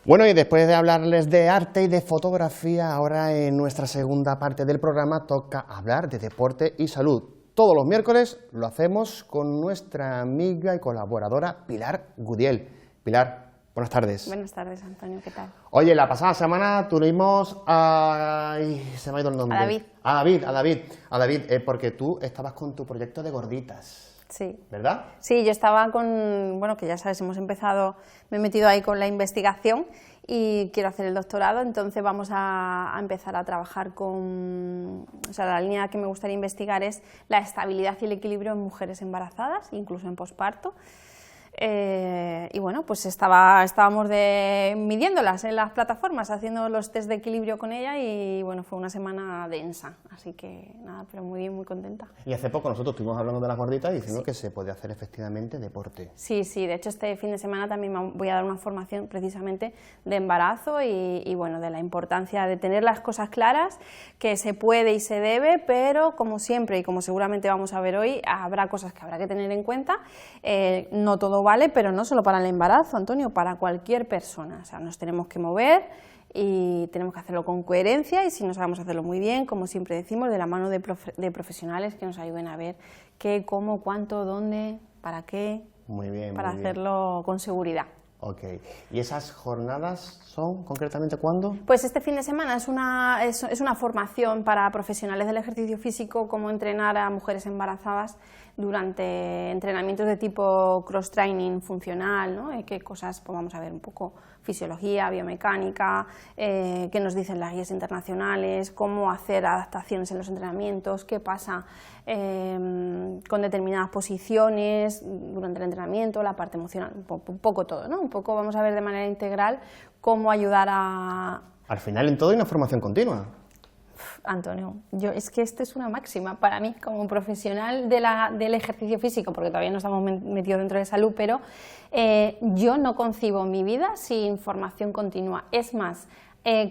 Bueno, y después de hablarles de arte y de fotografía, ahora en nuestra segunda parte del programa toca hablar de deporte y salud. Todos los miércoles lo hacemos con nuestra amiga y colaboradora Pilar Gudiel. Pilar, buenas tardes. Buenas tardes, Antonio, ¿qué tal? Oye, la pasada semana tuvimos a... se me ha ido el nombre. A David, porque tú estabas con tu proyecto de gorditas. Sí. ¿Verdad? Sí, yo estaba con, bueno, que ya sabes, me he metido ahí con la investigación y quiero hacer el doctorado, entonces vamos a empezar a trabajar con, o sea, la línea que me gustaría investigar es la estabilidad y el equilibrio en mujeres embarazadas, incluso en posparto. Y bueno, pues estábamos midiéndolas en las plataformas, haciendo los test de equilibrio con ella y bueno, fue una semana densa, así que nada, pero muy bien, muy contenta. Y hace poco nosotros estuvimos hablando de las gorditas y diciendo que se puede hacer efectivamente deporte. Sí, de hecho este fin de semana también voy a dar una formación precisamente de embarazo y bueno, de la importancia de tener las cosas claras, que se puede y se debe, pero como siempre y como seguramente vamos a ver hoy, habrá cosas que habrá que tener en cuenta, no todo vale, pero no solo para el embarazo, Antonio, para cualquier persona. O sea, nos tenemos que mover y tenemos que hacerlo con coherencia y si no sabemos hacerlo muy bien, como siempre decimos, de la mano de profesionales que nos ayuden a ver qué, cómo, cuánto, dónde, para qué, muy bien, para muy bien. hacerlo con seguridad. Ok. ¿Y esas jornadas son concretamente cuándo? Pues este fin de semana es una formación para profesionales del ejercicio físico, cómo entrenar a mujeres embarazadas durante entrenamientos de tipo cross-training funcional, ¿no? Qué cosas, pues vamos a ver un poco fisiología, biomecánica, qué nos dicen las guías internacionales, cómo hacer adaptaciones en los entrenamientos, qué pasa con determinadas posiciones durante el entrenamiento, la parte emocional, un poco todo, ¿no? Un poco vamos a ver de manera integral cómo ayudar a... Al final en todo hay una formación continua. Antonio, es que esto es una máxima para mí como profesional del ejercicio físico, porque todavía no estamos metidos dentro de salud, pero yo no concibo mi vida sin formación continua. Es más,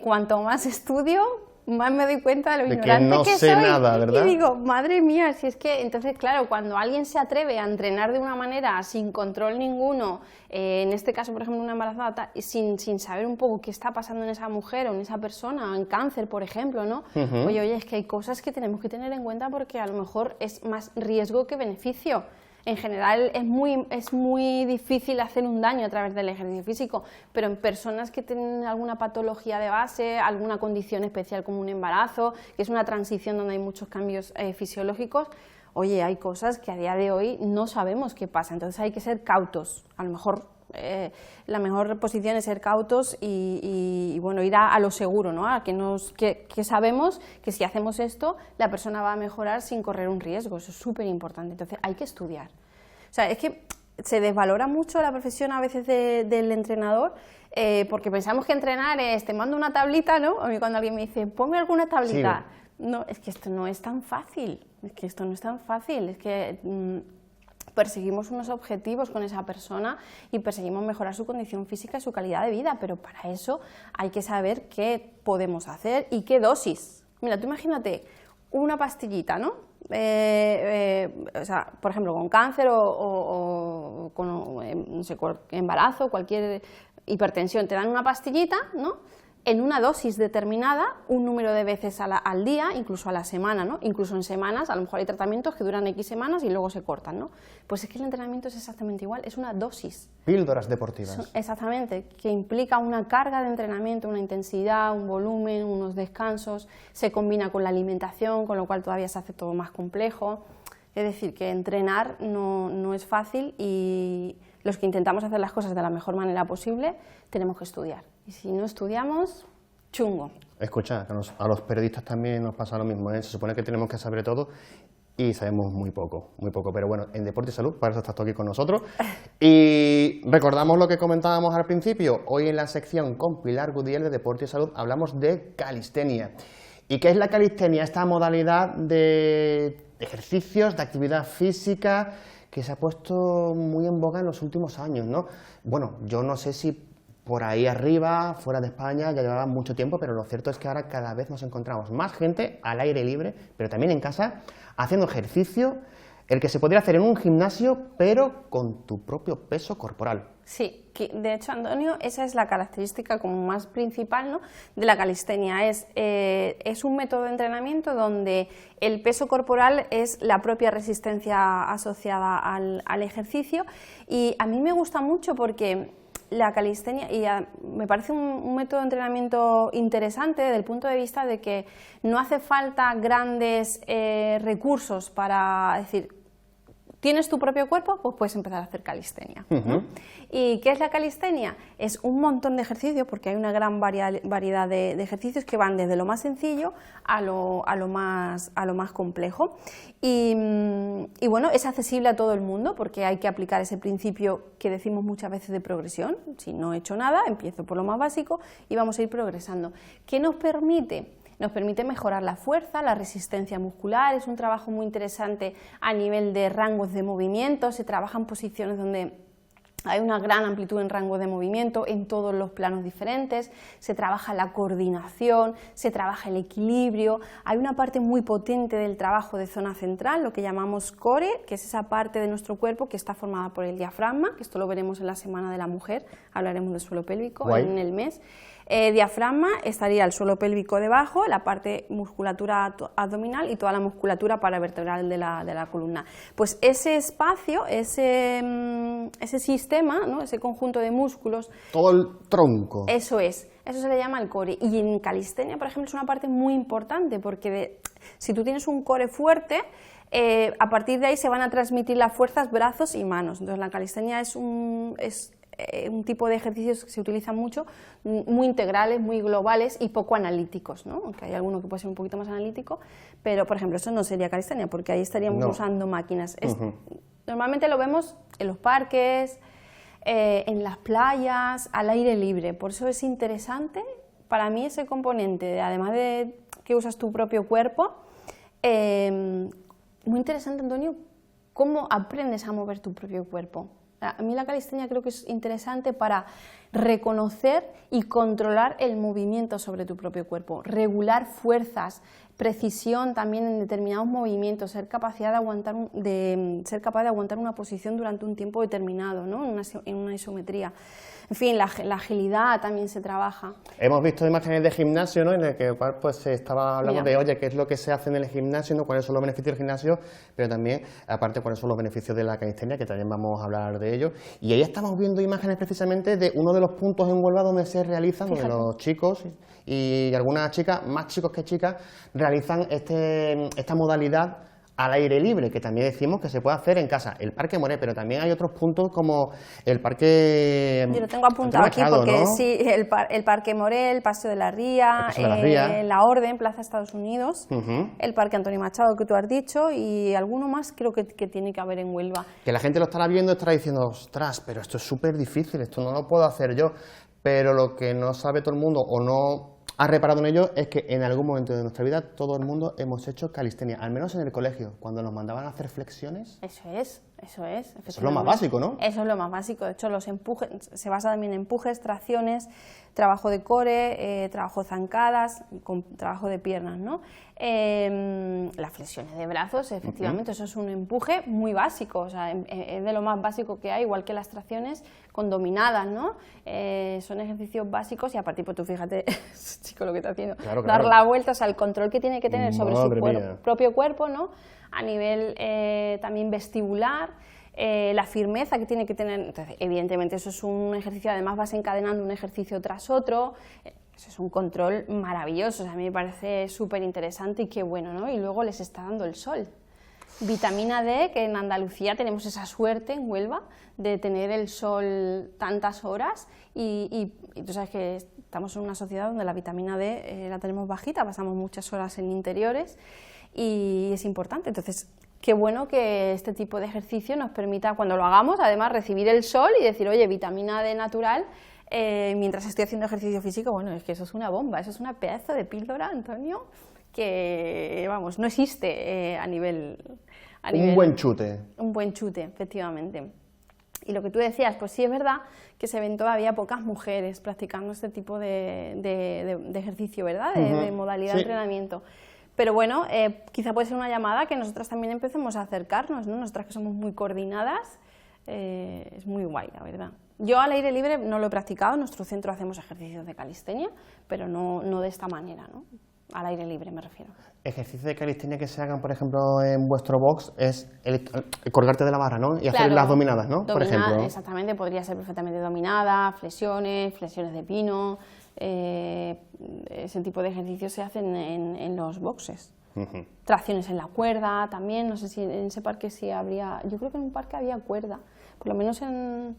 cuanto más estudio, más me doy cuenta de lo ignorante que soy. Nada, ¿verdad? Y digo, madre mía, si es que... Entonces, claro, cuando alguien se atreve a entrenar de una manera sin control ninguno, en este caso, por ejemplo, una embarazada, sin saber un poco qué está pasando en esa mujer o en esa persona, en cáncer, por ejemplo, ¿no? Oye, es que hay cosas que tenemos que tener en cuenta porque a lo mejor es más riesgo que beneficio. En general es muy difícil hacer un daño a través del ejercicio físico, pero en personas que tienen alguna patología de base, alguna condición especial como un embarazo, que es una transición donde hay muchos cambios fisiológicos, oye, hay cosas que a día de hoy no sabemos qué pasa, entonces hay que ser cautos. A lo mejor la mejor posición es ser cautos y bueno, ir a lo seguro, ¿no? A que sabemos que si hacemos esto, la persona va a mejorar sin correr un riesgo, eso es súper importante, entonces hay que estudiar. O sea, es que se desvalora mucho la profesión a veces del entrenador, porque pensamos que entrenar es, te mando una tablita, ¿no? A mí cuando alguien me dice, ponme alguna tablita, sí. No, es que esto no es tan fácil, es que perseguimos unos objetivos con esa persona y perseguimos mejorar su condición física y su calidad de vida, pero para eso hay que saber qué podemos hacer y qué dosis. Mira, tú imagínate una pastillita, ¿no? O sea, por ejemplo, con cáncer o con no sé, embarazo, cualquier hipertensión, te dan una pastillita, ¿no? En una dosis determinada, un número de veces al día, incluso a la semana, ¿no? Incluso en semanas, a lo mejor hay tratamientos que duran X semanas y luego se cortan, ¿no? Pues es que el entrenamiento es exactamente igual, es una dosis. Píldoras deportivas. Exactamente, que implica una carga de entrenamiento, una intensidad, un volumen, unos descansos, se combina con la alimentación, con lo cual todavía se hace todo más complejo. Es decir, que entrenar no es fácil y los que intentamos hacer las cosas de la mejor manera posible tenemos que estudiar. Y si no estudiamos, chungo. Escucha, a los periodistas también nos pasa lo mismo, ¿eh? Se supone que tenemos que saber todo y sabemos muy poco, pero bueno, en Deporte y Salud, para eso estás tú aquí con nosotros. Y recordamos lo que comentábamos al principio, hoy en la sección con Pilar Gudiel de Deporte y Salud hablamos de calistenia. ¿Y qué es la calistenia? Esta modalidad de ejercicios, de actividad física que se ha puesto muy en boga en los últimos años, ¿no? Bueno, yo no sé si por ahí arriba, fuera de España, ya llevaba mucho tiempo, pero lo cierto es que ahora cada vez nos encontramos más gente al aire libre, pero también en casa, haciendo ejercicio, el que se podría hacer en un gimnasio, pero con tu propio peso corporal. Sí, que de hecho, Antonio, esa es la característica como más principal, ¿no?, de la calistenia. Es un método de entrenamiento donde el peso corporal es la propia resistencia asociada al ejercicio, y a mí me gusta mucho porque la calistenia me parece un método de entrenamiento interesante desde el punto de vista de que no hace falta grandes recursos para decir, ¿tienes tu propio cuerpo? Pues puedes empezar a hacer calistenia, ¿no? ¿Y qué es la calistenia? Es un montón de ejercicios, porque hay una gran variedad de ejercicios que van desde lo más sencillo a lo más complejo. Y bueno, es accesible a todo el mundo, porque hay que aplicar ese principio que decimos muchas veces de progresión. Si no he hecho nada, empiezo por lo más básico y vamos a ir progresando. ¿Qué nos permite? Nos permite mejorar la fuerza, la resistencia muscular, es un trabajo muy interesante a nivel de rangos de movimiento, se trabaja en posiciones donde hay una gran amplitud en rango de movimiento en todos los planos diferentes, se trabaja la coordinación, se trabaja el equilibrio, hay una parte muy potente del trabajo de zona central, lo que llamamos core, que es esa parte de nuestro cuerpo que está formada por el diafragma, que esto lo veremos en la Semana de la Mujer, hablaremos del suelo pélvico en el mes. Diafragma, estaría el suelo pélvico debajo, la parte musculatura abdominal y toda la musculatura paravertebral de la columna. Pues ese espacio, ese sistema, ¿no?, ese conjunto de músculos... Todo el tronco. Eso se le llama el core. Y en calistenia, por ejemplo, es una parte muy importante, porque si tú tienes un core fuerte, a partir de ahí se van a transmitir las fuerzas, brazos y manos. Entonces la calistenia es un tipo de ejercicios que se utilizan mucho, muy integrales, muy globales y poco analíticos, ¿no? Aunque hay alguno que puede ser un poquito más analítico, pero por ejemplo eso no sería calistenia, porque ahí estaríamos usando máquinas. Normalmente lo vemos en los parques, en las playas, al aire libre, por eso es interesante para mí ese componente, además de que usas tu propio cuerpo, muy interesante, Antonio, cómo aprendes a mover tu propio cuerpo. A mí la calistenia creo que es interesante para reconocer y controlar el movimiento sobre tu propio cuerpo, regular fuerzas, precisión también en determinados movimientos, ser capaz de aguantar una posición durante un tiempo determinado, ¿no?, en una isometría. En fin, la agilidad también se trabaja. Hemos visto imágenes de gimnasio, ¿no?, en el que pues se estaba hablando de, oye, qué es lo que se hace en el gimnasio, ¿no?, cuáles son los beneficios del gimnasio, pero también, aparte, cuáles son los beneficios de la calistenia, que también vamos a hablar de ello. Y ahí estamos viendo imágenes precisamente de uno de los puntos en Huelva donde se realizan, donde los chicos y algunas chicas, más chicos que chicas, realizan esta modalidad al aire libre, que también decimos que se puede hacer en casa, el Parque Moré, pero también hay otros puntos como el Parque... Yo lo tengo apuntado aquí porque ¿no? Sí, el Parque Moré, el Paseo de la Ría, la Orden, Plaza Estados Unidos, el Parque Antonio Machado que tú has dicho y alguno más creo que tiene que haber en Huelva. Que la gente lo estará viendo y estará diciendo, ostras, pero esto es súper difícil, esto no lo puedo hacer yo, pero lo que no sabe todo el mundo o no ha reparado en ello es que en algún momento de nuestra vida todo el mundo hemos hecho calistenia, al menos en el colegio, cuando nos mandaban a hacer flexiones. Eso es. Eso es lo más básico, ¿no? Eso es lo más básico, de hecho los empujes, se basa también en empujes, tracciones, trabajo de core, trabajo de zancadas, trabajo de piernas, ¿no? Las flexiones de brazos, efectivamente, eso es un empuje muy básico, o sea, es de lo más básico que hay, igual que las tracciones con dominadas, ¿no? Son ejercicios básicos y a partir, pues tú fíjate, chico, lo que está haciendo, dar la vuelta, o sea, el control que tiene que tener sobre su propio cuerpo, ¿no? A nivel también vestibular, la firmeza que tiene que tener. Entonces, evidentemente eso es un ejercicio, además vas encadenando un ejercicio tras otro, eso es un control maravilloso, o sea, a mí me parece súper interesante y qué bueno, ¿no? Y luego les está dando el sol. Vitamina D, que en Andalucía tenemos esa suerte, en Huelva, de tener el sol tantas horas y tú sabes que estamos en una sociedad donde la vitamina D la tenemos bajita, pasamos muchas horas en interiores y es importante, entonces qué bueno que este tipo de ejercicio nos permita, cuando lo hagamos, además recibir el sol y decir, oye, vitamina D natural, mientras estoy haciendo ejercicio físico, bueno, es que eso es una bomba, eso es una pedazo de píldora, Antonio, que, vamos, no existe a nivel... Un buen chute. Un buen chute, efectivamente. Y lo que tú decías, pues sí es verdad que se ven todavía pocas mujeres practicando este tipo de ejercicio, ¿verdad? De modalidad de entrenamiento. Pero bueno, quizá puede ser una llamada que nosotras también empecemos a acercarnos, ¿no? Nosotras que somos muy coordinadas, es muy guay, la verdad. Yo al aire libre no lo he practicado, en nuestro centro hacemos ejercicios de calistenia, pero no de esta manera, ¿no? Al aire libre me refiero. Ejercicios de calistenia que se hagan, por ejemplo, en vuestro box es el colgarte de la barra, ¿no? Y hacer Claro, las dominadas, ¿no? Por ejemplo. Exactamente, podría ser perfectamente dominada, flexiones de pino, ese tipo de ejercicios se hacen en los boxes. Tracciones en la cuerda también, no sé si en ese parque sí habría, yo creo que en un parque había cuerda, por lo menos en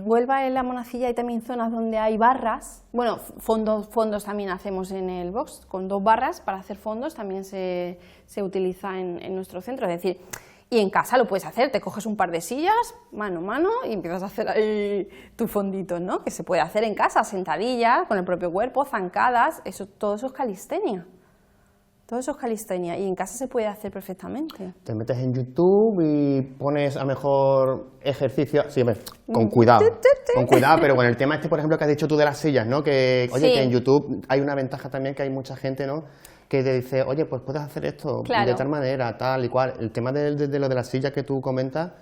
Huelva, en la Monacilla, hay también zonas donde hay barras, bueno, fondos también hacemos en el box, con 2 barras para hacer fondos también se utiliza en nuestro centro, es decir, y en casa lo puedes hacer, te coges un par de sillas, mano a mano, y empiezas a hacer ahí tu fondito, ¿no? Que se puede hacer en casa, sentadillas, con el propio cuerpo, zancadas, todo eso es calistenia. Todo eso es calistenia y en casa se puede hacer perfectamente. Te metes en YouTube y pones a mejor ejercicio, sí, con cuidado, pero con el tema este, por ejemplo, que has dicho tú de las sillas, ¿no? Que, oye, Sí. que en YouTube hay una ventaja también que hay mucha gente, ¿no? Que te dice, oye, pues puedes hacer esto Claro. de tal manera, tal y cual. El tema de lo de las sillas que tú comentas.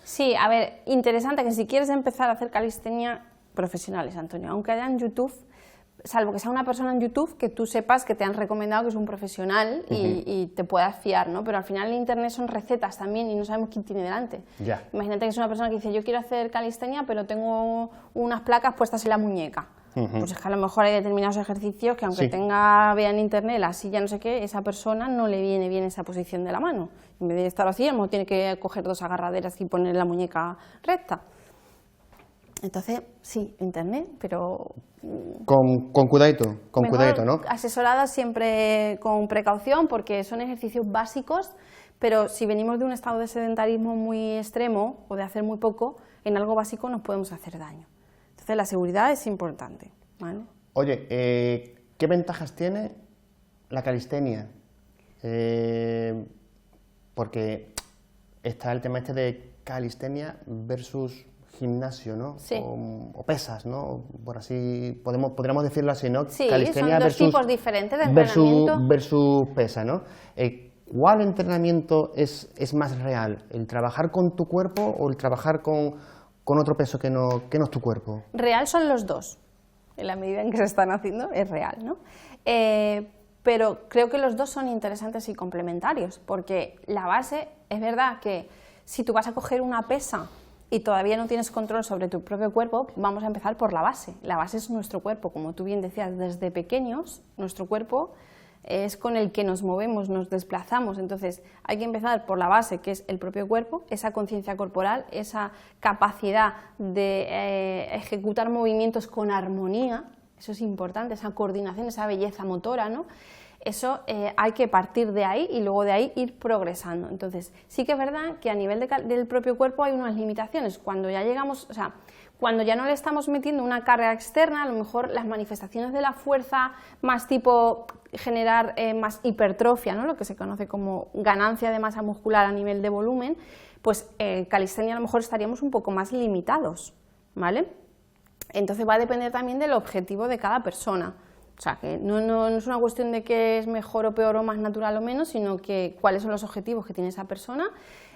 Sí, a ver, interesante que si quieres empezar a hacer calistenia, profesionales, Antonio, aunque haya en YouTube, salvo que sea una persona en YouTube que tú sepas que te han recomendado que es un profesional y te puedas fiar, ¿no? Pero al final en Internet son recetas también y no sabemos quién tiene delante. Ya. Imagínate que es una persona que dice, yo quiero hacer calistenia, pero tengo unas placas puestas en la muñeca. Pues es que a lo mejor hay determinados ejercicios que aunque Sí. vea en Internet la silla no sé qué, esa persona no le viene bien esa posición de la mano. En vez de estar así, a lo mejor tiene que coger 2 agarraderas y poner la muñeca recta. Entonces, sí, Internet, pero Con cuidadito, mejor cuidadito, ¿no? asesoradas siempre con precaución porque son ejercicios básicos, pero si venimos de un estado de sedentarismo muy extremo o de hacer muy poco, en algo básico nos podemos hacer daño. Entonces la seguridad es importante, ¿vale? Oye, ¿qué ventajas tiene la calistenia? Porque está el tema este de calistenia versus gimnasio, ¿no? Sí. O pesas, ¿no? Por así, podríamos decirlo así, ¿no? Sí, son dos tipos diferentes de versus, entrenamiento. versus pesa, ¿no? ¿Cuál entrenamiento es más real? ¿El trabajar con tu cuerpo o el trabajar con otro peso que no es tu cuerpo? Real son los dos, en la medida en que se están haciendo es real, ¿no? Pero creo que los dos son interesantes y complementarios, porque la base, es verdad que si tú vas a coger una pesa y todavía no tienes control sobre tu propio cuerpo, vamos a empezar por la base. La base es nuestro cuerpo, como tú bien decías, desde pequeños, nuestro cuerpo es con el que nos movemos, nos desplazamos, entonces hay que empezar por la base, que es el propio cuerpo, esa conciencia corporal, esa capacidad de ejecutar movimientos con armonía, eso es importante, esa coordinación, esa belleza motora, ¿no? Eso hay que partir de ahí y luego de ahí ir progresando. Entonces, sí que es verdad que a nivel del propio cuerpo hay unas limitaciones. Cuando ya llegamos, o sea, cuando ya no le estamos metiendo una carga externa, a lo mejor las manifestaciones de la fuerza más tipo generar más hipertrofia, ¿no? Lo que se conoce como ganancia de masa muscular a nivel de volumen, pues calistenia a lo mejor estaríamos un poco más limitados, ¿vale? Entonces va a depender también del objetivo de cada persona. O sea, que no es una cuestión de que es mejor o peor o más natural o menos, sino que cuáles son los objetivos que tiene esa persona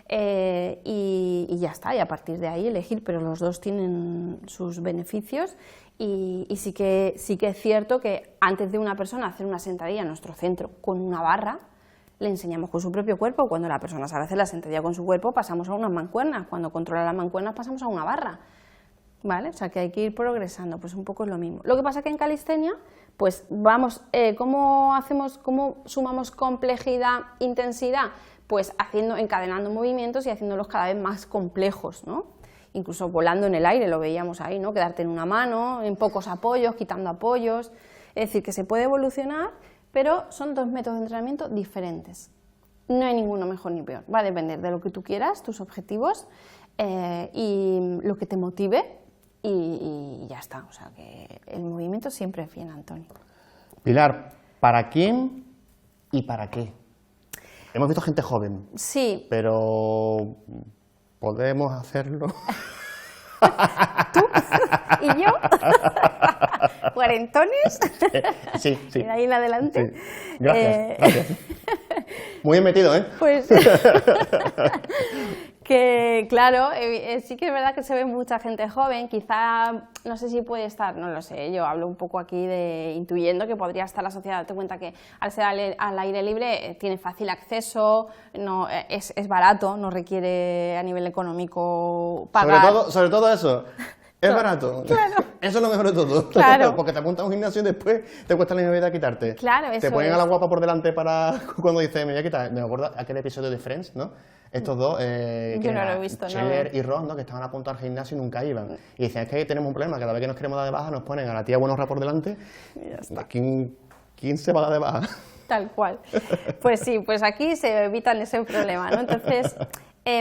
y ya está, y a partir de ahí elegir, pero los dos tienen sus beneficios y sí que es cierto que antes de una persona hacer una sentadilla en nuestro centro con una barra, le enseñamos con su propio cuerpo. Cuando la persona sabe hacer la sentadilla con su cuerpo, pasamos a unas mancuernas, cuando controla las mancuernas pasamos a una barra. ¿Vale? O sea, que hay que ir progresando, pues un poco es lo mismo. Lo que pasa que en calistenia, pues vamos, ¿cómo sumamos complejidad, intensidad? Pues encadenando movimientos y haciéndolos cada vez más complejos, ¿no? Incluso volando en el aire, lo veíamos ahí, ¿no? Quedarte en una mano, en pocos apoyos, quitando apoyos. Es decir, que se puede evolucionar, pero son dos métodos de entrenamiento diferentes. No hay ninguno mejor ni peor. Va a depender de lo que tú quieras, tus objetivos y lo que te motive. Y ya está, o sea que el movimiento siempre es bien, Antonio. Pilar, ¿para quién y para qué? Hemos visto gente joven, Sí. pero ¿podemos hacerlo? ¿Tú? ¿Y yo? ¿Cuarentones? Sí, sí. De ahí en adelante. Sí. Gracias, gracias. Muy bien metido, ¿eh? Pues que claro, sí que es verdad que se ve mucha gente joven, quizá, no sé si puede estar, no lo sé, yo hablo un poco aquí de intuyendo que podría estar la sociedad, date cuenta que al ser al aire libre tiene fácil acceso, no, es barato, no requiere a nivel económico pagar. Sobre todo eso. Es barato. Claro. Eso es lo mejor de todo. Claro. Porque te apuntas a un gimnasio y después te cuesta la misma vida quitarte. Claro, eso te ponen es. a la guapa por delante para cuando dice, me voy a quitar. Me acuerdo aquel episodio de Friends, ¿no? Estos dos, Yo no lo he visto, Chandler no. y Ross, ¿no? Que estaban apuntados al gimnasio y nunca iban. Y decían, es que tenemos un problema, cada vez que nos queremos dar de baja nos ponen a la tía buenorra por delante. Y ya está. ¿Quién se va a dar de baja? Tal cual. Pues sí, pues aquí se evitan ese problema, ¿no? Entonces,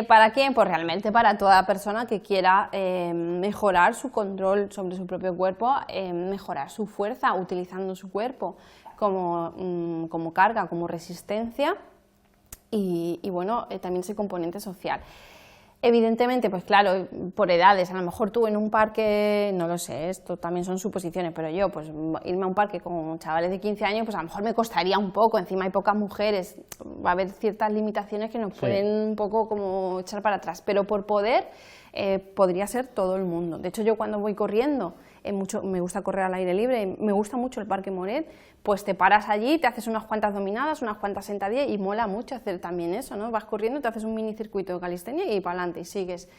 ¿para quién? Pues realmente para toda persona que quiera mejorar su control sobre su propio cuerpo, mejorar su fuerza utilizando su cuerpo como carga, como resistencia y bueno, también ese componente social. Evidentemente, pues claro, por edades, a lo mejor tú en un parque, no lo sé, esto también son suposiciones, pero yo, pues irme a un parque con chavales de 15 años, pues a lo mejor me costaría un poco, encima hay pocas mujeres, va a haber ciertas limitaciones que nos pueden un poco como echar para atrás, pero por poder podría ser todo el mundo. De hecho, yo cuando voy corriendo, me gusta correr al aire libre, me gusta mucho el Parque Moret, pues te paras allí, te haces unas cuantas dominadas, unas cuantas sentadillas y mola mucho hacer también eso, ¿no? Vas corriendo, te haces un minicircuito de calistenia y para adelante y sigues,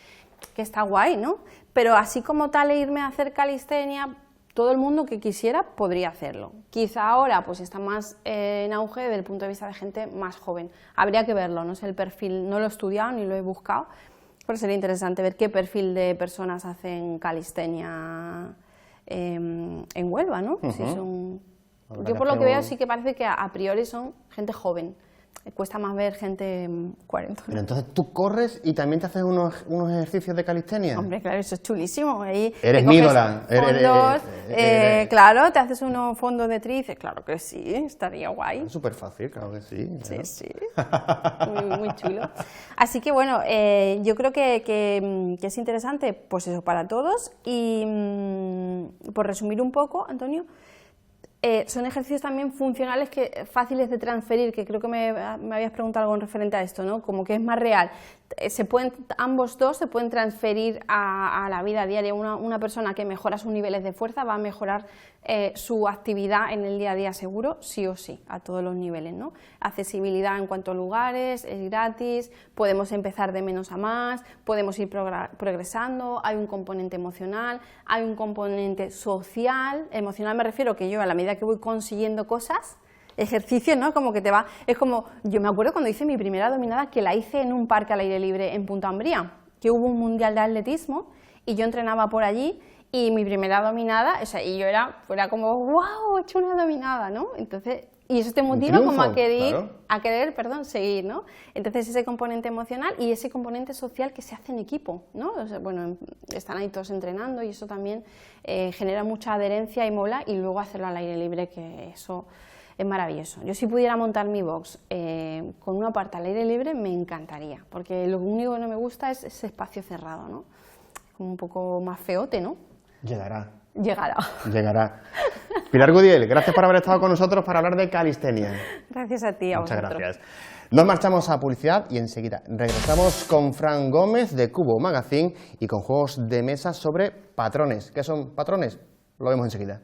que está guay, ¿no? Pero así como tal irme a hacer calistenia, todo el mundo que quisiera podría hacerlo. Quizá ahora pues está más en auge desde el punto de vista de gente más joven. Habría que verlo, no sé el perfil, no lo he estudiado ni lo he buscado, pero sería interesante ver qué perfil de personas hacen calistenia en Huelva, ¿no? Si son... Yo por lo que veo sí que parece que a priori son gente joven. Cuesta más ver gente 40. Pero entonces tú corres y también te haces unos ejercicios de calistenia. Hombre, claro, eso es chulísimo. Ahí Eres te coges mi ídola. fondos, claro, te haces unos fondos de tríceps, claro que sí, estaría guay. Es súper fácil, claro que sí. Sí, Claro. sí, muy chulo. Así que bueno, yo creo que es interesante, pues eso, para todos. Y por resumir un poco, Antonio, son ejercicios también funcionales fáciles de transferir, que creo que me habías preguntado algo en referente a esto, ¿no? Como que es más real. Ambos dos se pueden transferir a la vida diaria. Una persona que mejora sus niveles de fuerza va a mejorar su actividad en el día a día seguro, sí o sí, a todos los niveles, ¿no? Accesibilidad en cuanto a lugares, es gratis, podemos empezar de menos a más, podemos ir progresando, hay un componente emocional, hay un componente social. Emocional me refiero que yo a la medida que voy consiguiendo cosas, ejercicio, ¿no? Como que te va... Es como... Yo me acuerdo cuando hice mi primera dominada, que la hice en un parque al aire libre en Punta Umbría, que hubo un mundial de atletismo y yo entrenaba por allí y mi primera dominada, o sea, y yo era como, wow, he hecho una dominada, ¿no? Entonces, y eso te motiva como a querer, seguir, ¿no? Entonces ese componente emocional y ese componente social que se hace en equipo, ¿no? O sea, bueno, están ahí todos entrenando y eso también genera mucha adherencia y mola, y luego hacerlo al aire libre, que eso es maravilloso. Yo si pudiera montar mi box con una parte al aire libre me encantaría, porque lo único que no me gusta es ese espacio cerrado, ¿no? Como un poco más feote, ¿no? Llegará. Llegará. Pilar Gudiel, gracias por haber estado con nosotros para hablar de calistenia. Gracias a ti, a Muchas vosotros. gracias. Nos marchamos a publicidad y enseguida regresamos con Fran Gómez de Cubo Magazine y con juegos de mesa sobre patrones. ¿Qué son patrones? Lo vemos enseguida.